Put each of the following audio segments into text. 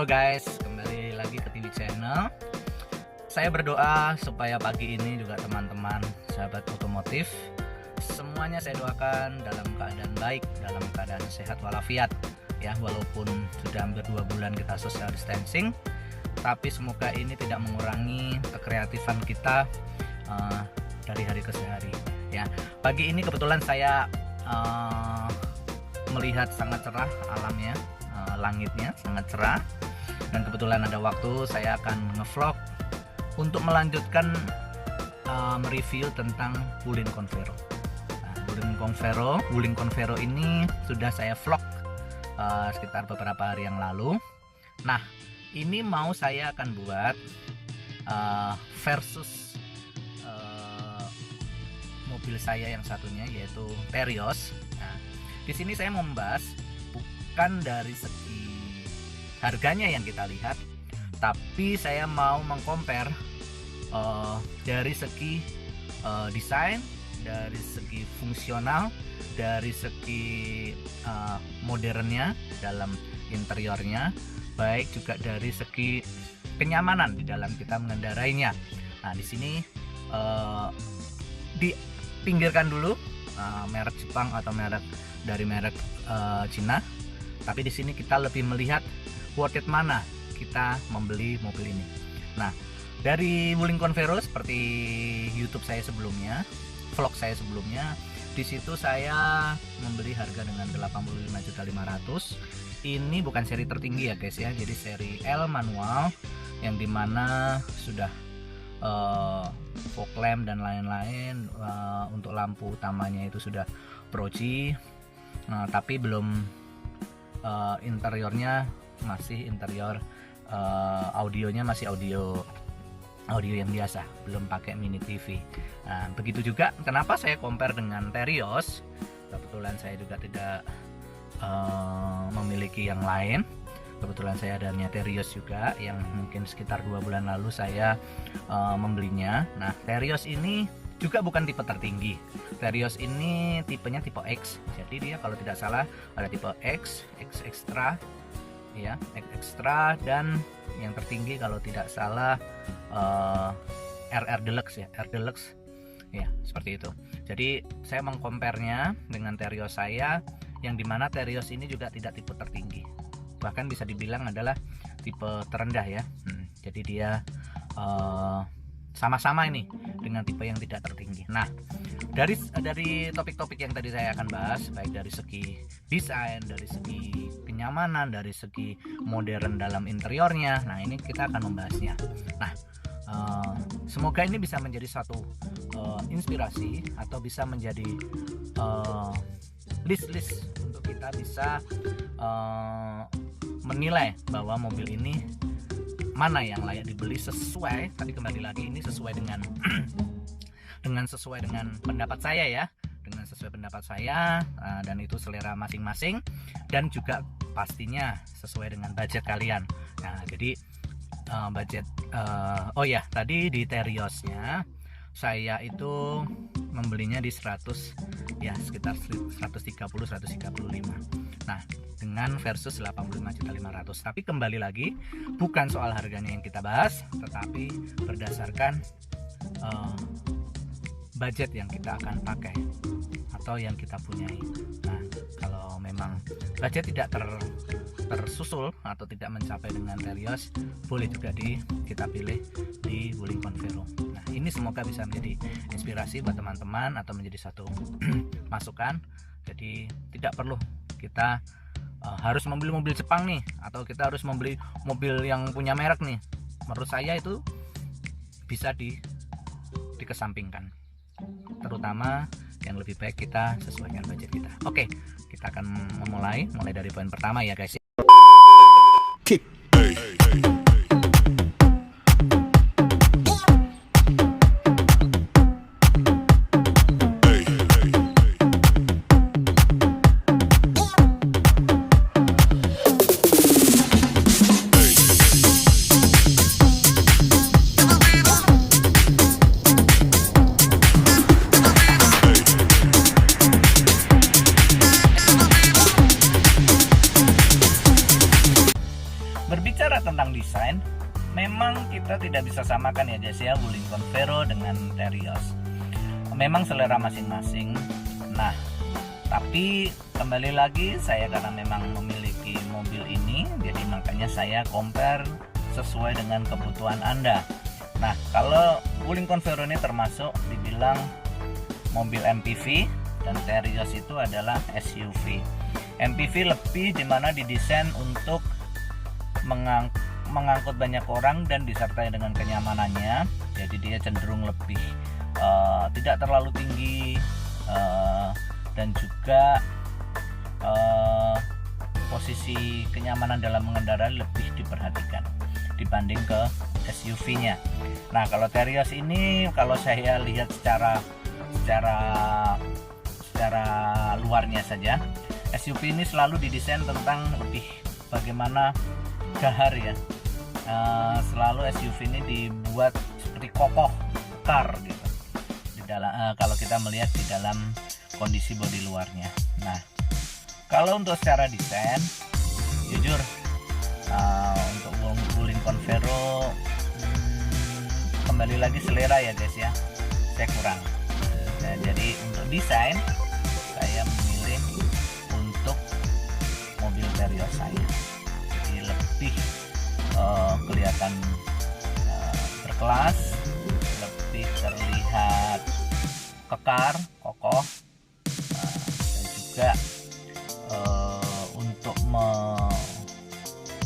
Halo guys, kembali lagi ke TV Channel. Saya berdoa supaya pagi ini juga teman-teman sahabat otomotif semuanya saya doakan dalam keadaan baik, dalam keadaan sehat walafiat ya. Walaupun sudah hampir 2 bulan kita social distancing, tapi semoga ini tidak mengurangi kekreatifan kita dari hari ke hari ya. Pagi ini kebetulan saya melihat sangat cerah alamnya, langitnya sangat cerah, dan kebetulan ada waktu saya akan ngevlog untuk melanjutkan mereview tentang Wuling Convero. Wuling Convero ini sudah saya vlog sekitar beberapa hari yang lalu. Nah, ini mau saya akan buat versus mobil saya yang satunya, yaitu Terios. Nah, di sini saya mau membahas bukan dari segi harganya yang kita lihat, tapi saya mau mengcompare dari segi desain, dari segi fungsional, dari segi modernnya dalam interiornya, baik juga dari segi kenyamanan di dalam kita mengendarainya. Nah, di sini dipinggirkan dulu merek Jepang atau merek Cina, tapi di sini kita lebih melihat worth it mana kita membeli mobil ini. Nah, dari Wuling Convero seperti YouTube saya sebelumnya, vlog saya sebelumnya, di situ saya membeli harga dengan 85.500.000. Ini bukan seri tertinggi ya guys ya, jadi seri L manual yang dimana sudah fog lamp dan lain-lain, untuk lampu utamanya itu sudah Pro G, tapi belum interiornya masih interior audionya masih audio yang biasa, belum pakai mini TV. Nah, begitu juga kenapa saya compare dengan Terios. Kebetulan saya juga tidak memiliki yang lain. Kebetulan saya adanya Terios juga yang mungkin sekitar 2 bulan lalu saya membelinya. Nah, Terios ini juga bukan tipe tertinggi. Terios ini tipenya tipe X. Jadi dia kalau tidak salah ada tipe X, X Extra ya, X Extra, dan yang tertinggi kalau tidak salah RR Deluxe ya, R Deluxe ya, seperti itu. Jadi saya mengcompare-nya dengan Terios saya, yang dimana Terios ini juga tidak tipe tertinggi, bahkan bisa dibilang adalah tipe terendah ya. Jadi dia sama-sama ini dengan tipe yang tidak tertinggi. Nah, dari topik-topik yang tadi saya akan bahas, baik dari segi desain, dari segi kenyamanan, dari segi modern dalam interiornya, nah ini kita akan membahasnya. Nah, semoga ini bisa menjadi satu inspirasi atau bisa menjadi list untuk kita bisa menilai bahwa mobil ini mana yang layak dibeli sesuai, tapi kembali lagi ini sesuai dengan sesuai dengan pendapat saya ya, dengan sesuai pendapat saya, dan itu selera masing-masing, dan juga pastinya sesuai dengan budget kalian. Nah, jadi budget oh ya, tadi di Teriosnya saya itu membelinya di 100 ya, sekitar 130-135. Nah, dengan versus 85.500.000. Tapi kembali lagi, bukan soal harganya yang kita bahas, tetapi berdasarkan budget yang kita akan pakai atau yang kita punyai. Nah, kalau memang budget tidak tersusul atau tidak mencapai dengan Terios, boleh juga kita pilih di Wuling Convero. Nah, ini semoga bisa menjadi inspirasi buat teman-teman atau menjadi satu masukan. Jadi tidak perlu kita harus membeli mobil Jepang nih, atau kita harus membeli mobil yang punya merek nih. Menurut saya itu bisa dikesampingkan, terutama yang lebih baik kita sesuaikan budget kita. Oke, kita akan mulai dari poin pertama ya guys. Kick. kita tidak bisa samakan ya guys ya, Wuling Convero dengan Terios. Memang selera masing-masing. Nah, tapi kembali lagi saya karena memang memiliki mobil ini, jadi makanya saya compare sesuai dengan kebutuhan Anda. Nah, kalau Wuling Convero ini termasuk dibilang mobil MPV dan Terios itu adalah SUV. MPV lebih dimana didesain untuk mengangkut banyak orang dan disertai dengan kenyamanannya, jadi dia cenderung lebih tidak terlalu tinggi dan juga posisi kenyamanan dalam mengendarai lebih diperhatikan dibanding ke SUV-nya. Nah, kalau Terios ini kalau saya lihat secara luarnya saja, SUV ini selalu didesain tentang lebih bagaimana gahar ya. Selalu SUV ini dibuat seperti kokoh, kekar gitu. Di dalam kalau kita melihat di dalam kondisi bodi luarnya. Nah, kalau untuk secara desain, jujur untuk Wuling Convero kembali lagi selera ya guys ya, saya kurang. Nah, jadi untuk desain saya memilih untuk mobil Terios saya. Jadi lebih kelihatan berkelas, lebih terlihat kekar, kokoh, dan juga untuk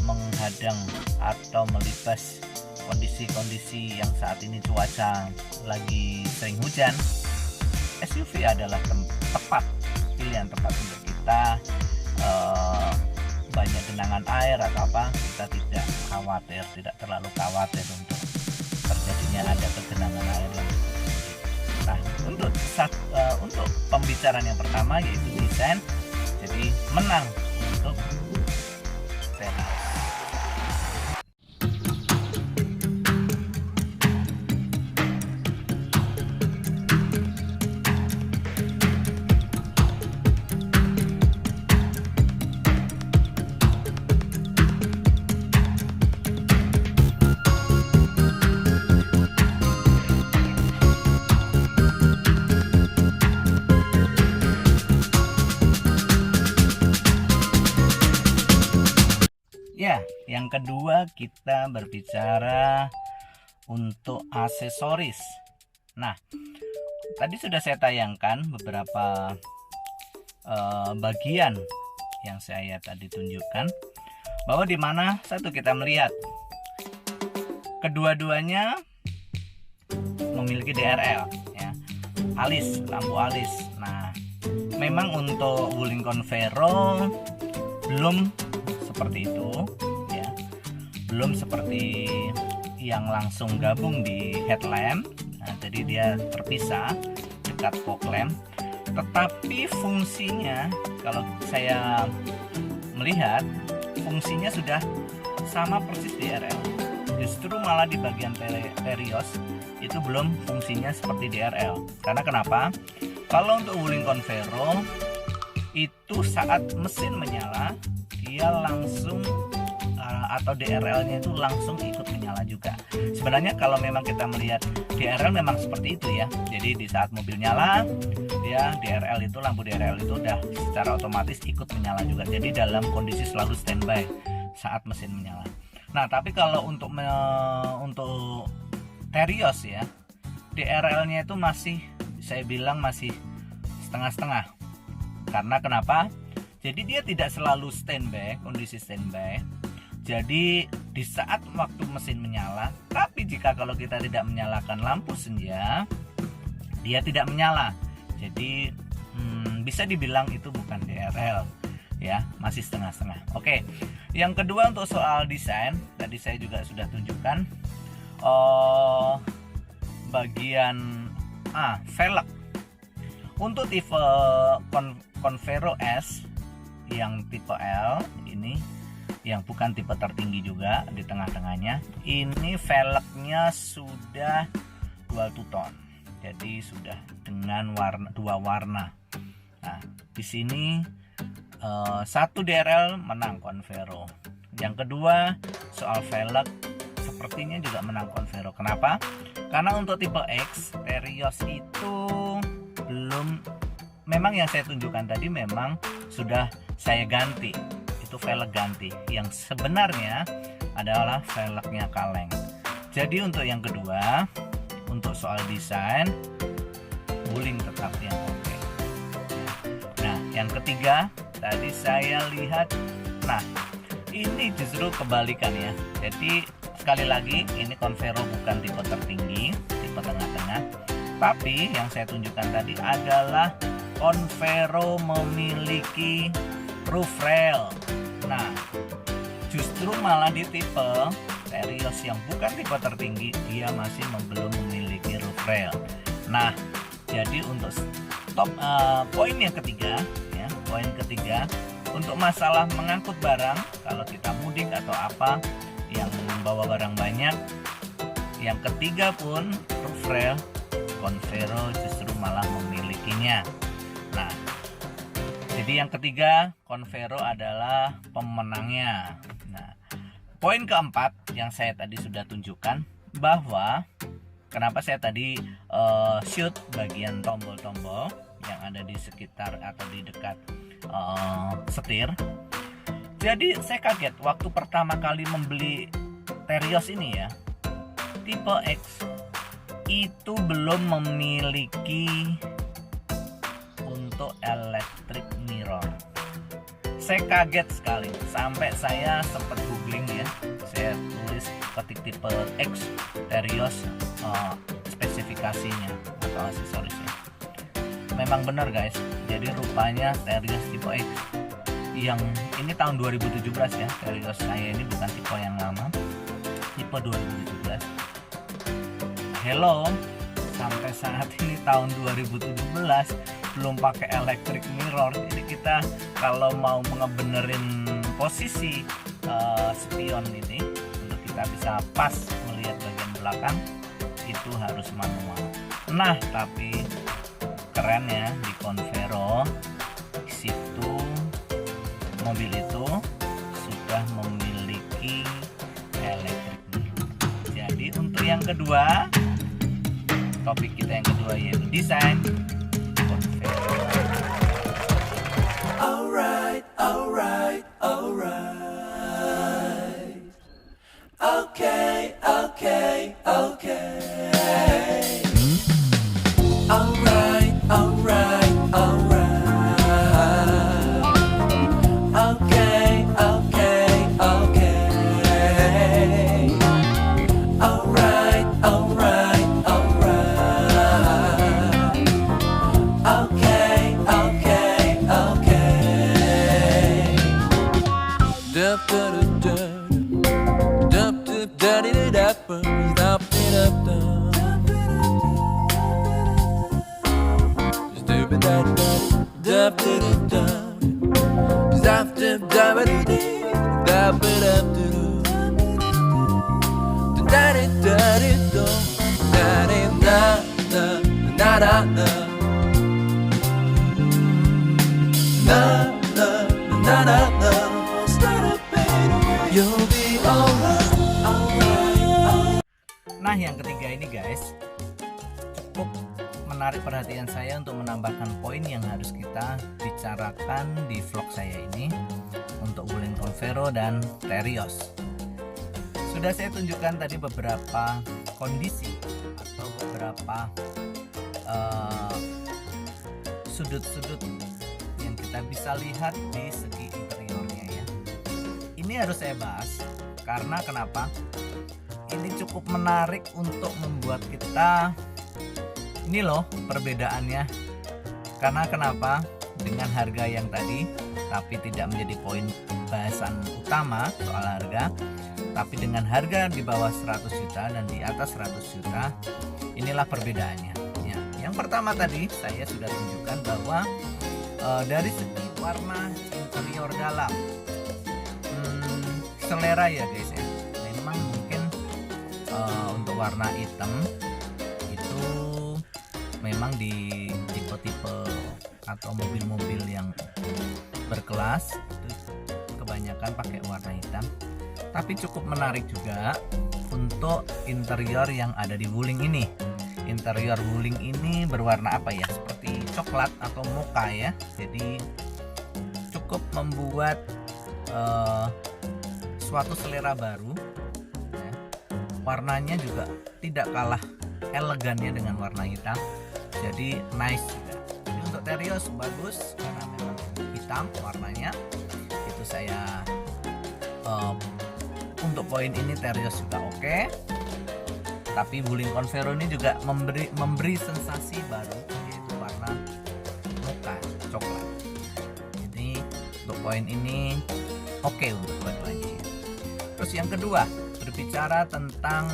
menghadang atau melibas kondisi-kondisi yang saat ini cuaca lagi sering hujan, SUV adalah pilihan tepat untuk kita. Banyak genangan air atau apa, kita tidak terlalu khawatir untuk terjadinya ada kegenangan air. Nah, untuk pembicaraan yang pertama yaitu desain, jadi menang untuk Terios. Ya, yang kedua kita berbicara untuk aksesoris. Nah, tadi sudah saya tayangkan beberapa bagian yang saya tadi tunjukkan, bahwa di mana satu kita melihat kedua-duanya memiliki DRL ya, alis, lampu alis. Nah, memang untuk Wuling Convero belum seperti itu ya, belum seperti yang langsung gabung di headlamp. Nah, jadi dia terpisah dekat fog lamp, tetapi fungsinya kalau saya melihat fungsinya sudah sama persis DRL. Justru malah di bagian Terios itu belum fungsinya seperti DRL. Karena kenapa? Kalau untuk Wuling Convero itu saat mesin menyala dia langsung atau DRL-nya itu langsung ikut menyala juga. Sebenarnya kalau memang kita melihat DRL memang seperti itu ya. Jadi di saat mobil nyala, dia DRL itu, lampu DRL itu udah secara otomatis ikut menyala juga. Jadi dalam kondisi selalu standby saat mesin menyala. Nah, tapi kalau untuk Terios ya, DRL-nya itu masih, saya bilang masih setengah-setengah. Karena kenapa? Jadi dia tidak selalu standby, kondisi standby. Jadi di saat waktu mesin menyala, tapi jika kalau kita tidak menyalakan lampu senja, dia tidak menyala. Jadi bisa dibilang itu bukan DRL ya, masih setengah-setengah. Oke, yang kedua untuk soal desain, tadi saya juga sudah tunjukkan bagian velg. Untuk tipe Convero S yang tipe L ini, yang bukan tipe tertinggi juga, di tengah-tengahnya ini velgnya sudah dual two tone, jadi sudah dengan dua warna. Nah, di sini satu DRL menang Convero. Yang kedua soal velg sepertinya juga menang Convero. Kenapa? Karena untuk tipe X Terios itu belum, memang yang saya tunjukkan tadi memang sudah saya ganti, itu velg ganti, yang sebenarnya adalah velgnya kaleng. Jadi untuk yang kedua, untuk soal desain, Wuling tetap yang oke. Nah yang ketiga tadi saya lihat, nah ini justru kebalikan ya. Jadi sekali lagi ini Convero bukan tipe tertinggi, tipe tengah-tengah, tapi yang saya tunjukkan tadi adalah Convero memiliki roof rail. Nah justru malah di tipe Terios yang bukan tipe tertinggi, dia masih belum memiliki roof rail. Nah jadi untuk poin yang ketiga ya, poin ketiga untuk masalah mengangkut barang, kalau kita mudik atau apa yang membawa barang banyak, yang ketiga pun roof rail, Convero justru malah memilikinya. Nah jadi yang ketiga Convero adalah pemenangnya. Nah poin keempat yang saya tadi sudah tunjukkan, bahwa kenapa saya tadi shoot bagian tombol-tombol yang ada di sekitar atau di dekat setir. Jadi saya kaget waktu pertama kali membeli Terios ini ya, tipe X itu belum memiliki untuk electric mirror. Saya kaget sekali, sampai saya sempat googling ya, saya tulis ketik tipe X Terios spesifikasinya atau aksesorisnya. Memang benar guys, jadi rupanya Terios tipe X yang ini tahun 2017 ya, Terios saya ini bukan tipe yang lama, tipe 2017. Hello, sampai saat ini tahun 2017 belum pakai electric mirror. Jadi kita kalau mau ngebenerin posisi spion ini untuk kita bisa pas melihat bagian belakang, itu harus manual. Nah tapi keren ya, di Convero situ mobil itu sudah memiliki electric mirror. Jadi untuk yang kedua, topik kita yang kedua yaitu desain Convero. Alright. Okay. Nah yang ketiga ini guys cukup menarik perhatian saya untuk menambahkan poin yang harus kita bicarakan di vlog saya ini untuk Wuling Convero dan Terios. Sudah saya tunjukkan tadi beberapa kondisi atau beberapa sudut-sudut yang kita bisa lihat di segi interiornya ya. Ini harus saya bahas karena kenapa? Ini cukup menarik untuk membuat kita ini loh perbedaannya. Karena kenapa? Dengan harga yang tadi tapi tidak menjadi poin bahasan utama soal harga, tapi dengan harga di bawah 100 juta dan di atas 100 juta, inilah perbedaannya ya. Yang pertama tadi saya sudah tunjukkan bahwa dari segi warna interior dalam, selera ya guys ya. Memang mungkin untuk warna hitam itu memang di tipe-tipe atau mobil-mobil yang berkelas itu kebanyakan pakai warna hitam. Tapi cukup menarik juga untuk interior yang ada di Wuling ini. Interior Wuling ini berwarna apa ya? Seperti coklat atau mocha ya. Jadi cukup membuat suatu selera baru ya. Warnanya juga tidak kalah elegannya dengan warna hitam, jadi nice juga. Jadi untuk Terios bagus karena memang hitam warnanya. Itu saya untuk poin ini Terios juga oke. Tapi Wuling Convero ini juga memberi sensasi baru, yaitu warna mocha coklat. Jadi untuk poin ini oke untuk dua-duanya. Terus yang kedua, berbicara tentang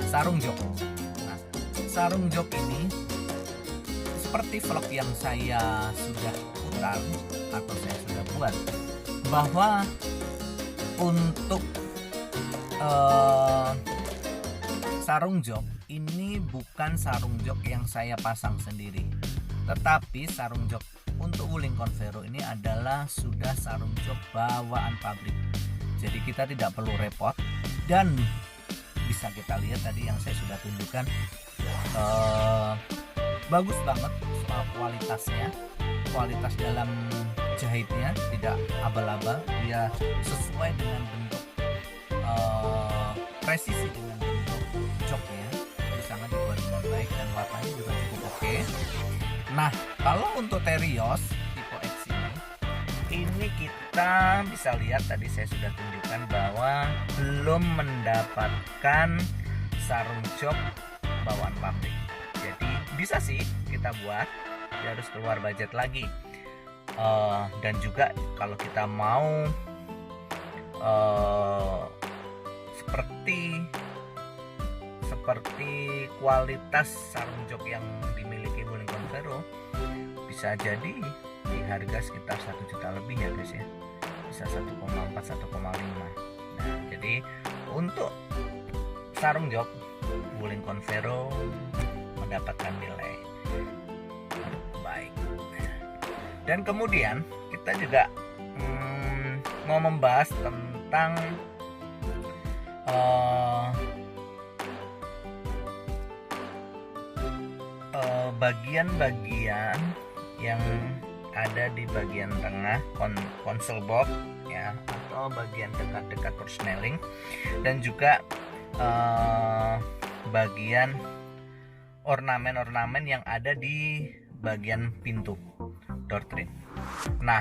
sarung jok. Nah, sarung jok ini seperti vlog yang saya sudah putar atau saya sudah buat, bahwa untuk sarung jok ini bukan sarung jok yang saya pasang sendiri, tetapi sarung jok untuk Wuling Convero ini adalah sudah sarung jok bawaan pabrik. Jadi kita tidak perlu repot, dan bisa kita lihat tadi yang saya sudah tunjukkan, bagus banget kualitasnya. Kualitas dalam jahitnya tidak abal-abal, dia sesuai dengan bentuk, presisi dengan bentuk joknya, jadi sangat dibuat dengan baik dan warnanya juga cukup oke. Nah, kalau untuk Terios tipe X ini kita bisa lihat tadi saya sudah tunjukkan bahwa belum mendapatkan sarung jok bawaan pabrik. Jadi bisa sih kita buat, dia harus keluar budget lagi. Dan juga kalau kita mau seperti kualitas sarung jok yang dimiliki Wuling Convero, bisa jadi di harga sekitar 1 juta lebih ya guys ya, bisa 1,4 1,5. Nah, jadi untuk sarung jok Wuling Convero mendapatkan nilai baik. Dan kemudian kita juga mau membahas tentang bagian-bagian yang ada di bagian tengah konsol box ya, atau bagian dekat-dekat persneling, dan juga bagian ornamen-ornamen yang ada di bagian pintu door trim. Nah,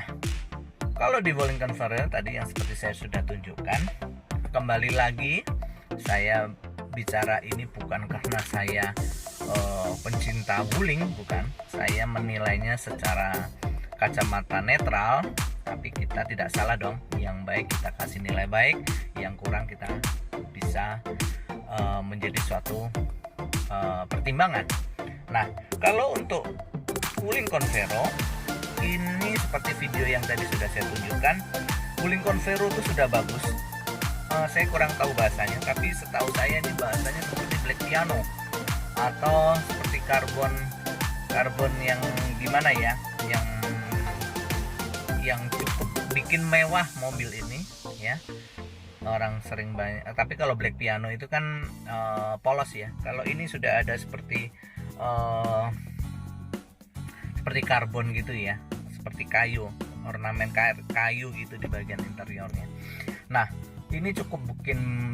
kalau di Wuling Convero tadi yang seperti saya sudah tunjukkan, kembali lagi saya bicara ini bukan karena saya pencinta Wuling, bukan. Saya menilainya secara kacamata netral, tapi kita tidak salah dong. Yang baik kita kasih nilai baik, yang kurang kita bisa menjadi suatu pertimbangan. Nah, kalau untuk Wuling Convero ini seperti video yang tadi sudah saya tunjukkan, Wuling Convero itu sudah bagus. Saya kurang tahu bahasanya, tapi setahu saya ini bahasanya seperti black piano atau seperti karbon yang gimana ya, yang cukup bikin mewah mobil ini ya. Orang sering banyak, tapi kalau black piano itu kan polos ya. Kalau ini sudah ada seperti karbon gitu ya, seperti kayu, ornamen kayu gitu di bagian interiornya. Nah, ini cukup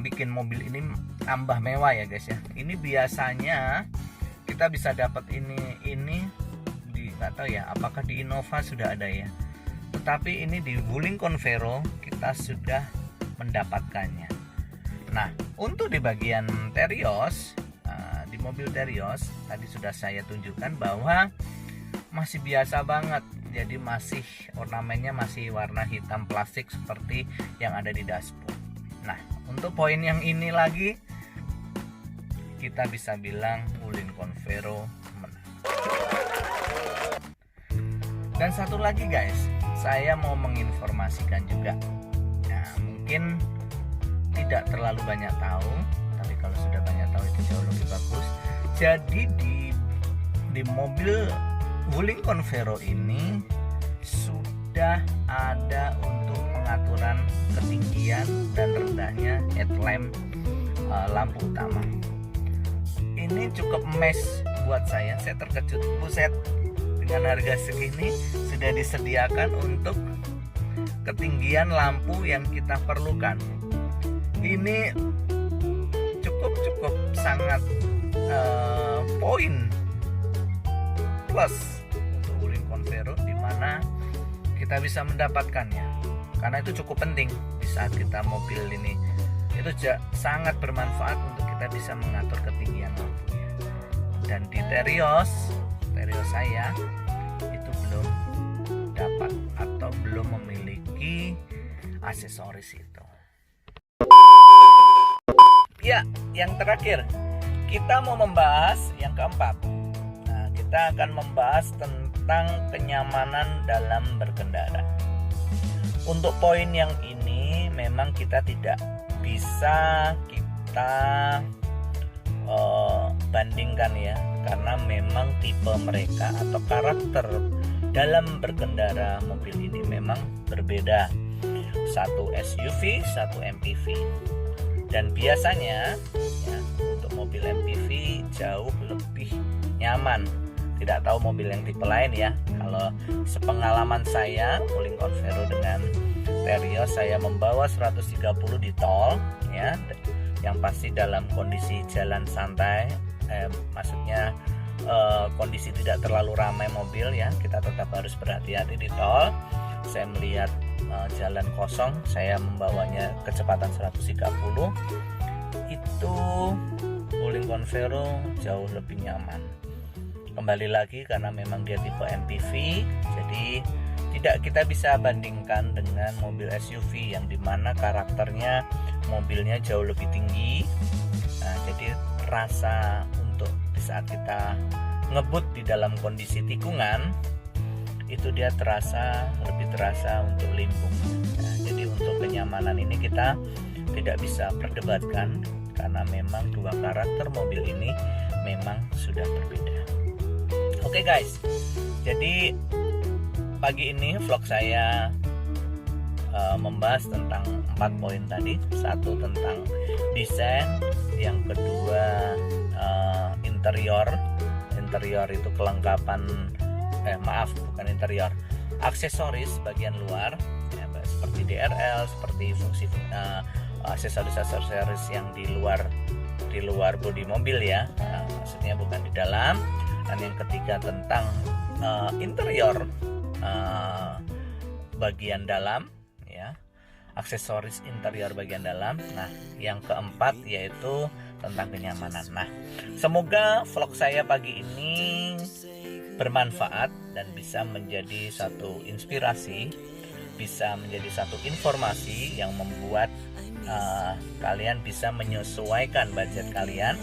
bikin mobil ini tambah mewah ya guys ya. Ini biasanya kita bisa dapat ini di, nggak tahu ya apakah di Innova sudah ada ya, tetapi ini di Wuling Convero kita sudah mendapatkannya. Nah, untuk di bagian Terios, di mobil Terios tadi sudah saya tunjukkan bahwa masih biasa banget. Jadi masih ornamennya masih warna hitam plastik seperti yang ada di dashboard. Nah, untuk poin yang ini lagi kita bisa bilang Wuling Convero menang. Dan satu lagi guys, saya mau menginformasikan juga. Nah, mungkin tidak terlalu banyak tahu, tapi kalau sudah banyak tahu itu jauh lebih bagus. Jadi di mobil Wuling Convero ini sudah ada untuk pengaturan ketinggian dan rendahnya headlamp lampu utama. Ini cukup mes buat saya terkejut, buset, dengan harga segini sudah disediakan untuk ketinggian lampu yang kita perlukan. Ini cukup sangat poin plus untuk Wuling Convero, di mana kita bisa mendapatkannya, karena itu cukup penting di saat kita mobil ini. Itu sangat bermanfaat untuk kita bisa mengatur ketinggian lampunya. Dan di Terios saya itu belum dapat atau belum memiliki aksesoris itu. Ya, yang terakhir kita mau membahas yang keempat. Nah, kita akan membahas tentang kenyamanan dalam berkendara. Untuk poin yang ini memang kita tidak bisa bandingkan ya, karena memang tipe mereka atau karakter dalam berkendara mobil ini memang berbeda. Satu SUV, satu MPV. Dan biasanya ya, untuk mobil MPV jauh lebih nyaman. Tidak tahu mobil yang tipe lain ya. Kalau sepengalaman saya Wuling Convero dengan Terios, saya membawa 130 di tol ya, yang pasti dalam kondisi jalan santai, maksudnya kondisi tidak terlalu ramai mobil ya. Kita tetap harus berhati-hati di tol. Saya melihat jalan kosong, saya membawanya kecepatan 130. Itu Wuling Convero jauh lebih nyaman. Kembali lagi karena memang dia tipe MPV, jadi tidak kita bisa bandingkan dengan mobil SUV yang dimana karakternya mobilnya jauh lebih tinggi. Nah, jadi rasa untuk di saat kita ngebut di dalam kondisi tikungan itu dia lebih terasa untuk limbung. Nah, jadi untuk kenyamanan ini kita tidak bisa perdebatkan karena memang dua karakter mobil ini memang sudah berbeda. Oke guys, jadi pagi ini vlog saya membahas tentang 4 poin tadi. Satu tentang desain, yang kedua interior itu kelengkapan, bukan interior, aksesoris bagian luar ya, seperti DRL, seperti fungsi aksesoris yang di luar bodi mobil ya, maksudnya bukan di dalam. Dan yang ketiga tentang interior bagian dalam ya, aksesoris interior bagian dalam. Nah, yang keempat yaitu tentang kenyamanan. Nah, semoga vlog saya pagi ini bermanfaat dan bisa menjadi satu inspirasi, bisa menjadi satu informasi yang membuat kalian bisa menyesuaikan budget kalian.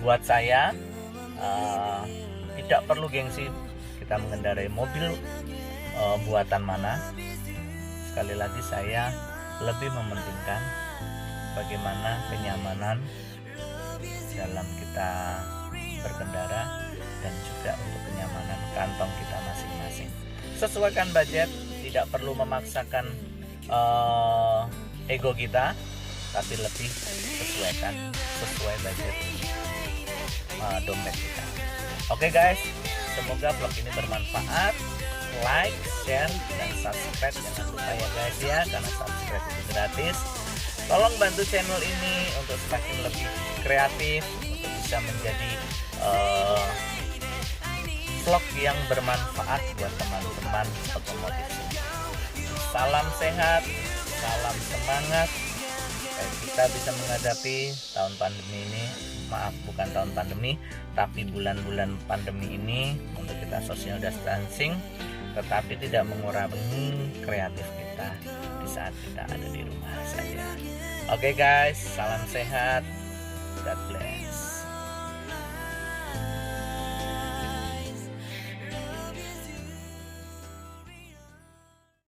Buat saya tidak perlu gengsi kita mengendarai mobil buatan mana. Sekali lagi saya lebih mementingkan bagaimana kenyamanan dalam kita berkendara dan juga untuk kenyamanan kantong kita masing-masing. Sesuaikan budget, tidak perlu memaksakan ego kita, tapi lebih sesuai budget dompet kita. Oke guys, semoga vlog ini bermanfaat. Like, share, dan subscribe jangan lupa ya guys ya, karena subscribe itu gratis. Tolong bantu channel ini untuk semakin lebih kreatif, untuk bisa menjadi vlog yang bermanfaat buat teman-teman otomotif. Salam sehat, salam semangat. Kita bisa menghadapi tahun pandemi ini, bukan tahun pandemi, tapi bulan-bulan pandemi ini untuk kita social distancing, tetapi tidak mengurangi kreatif kita di saat kita ada di rumah saja. Oke guys, salam sehat, God bless.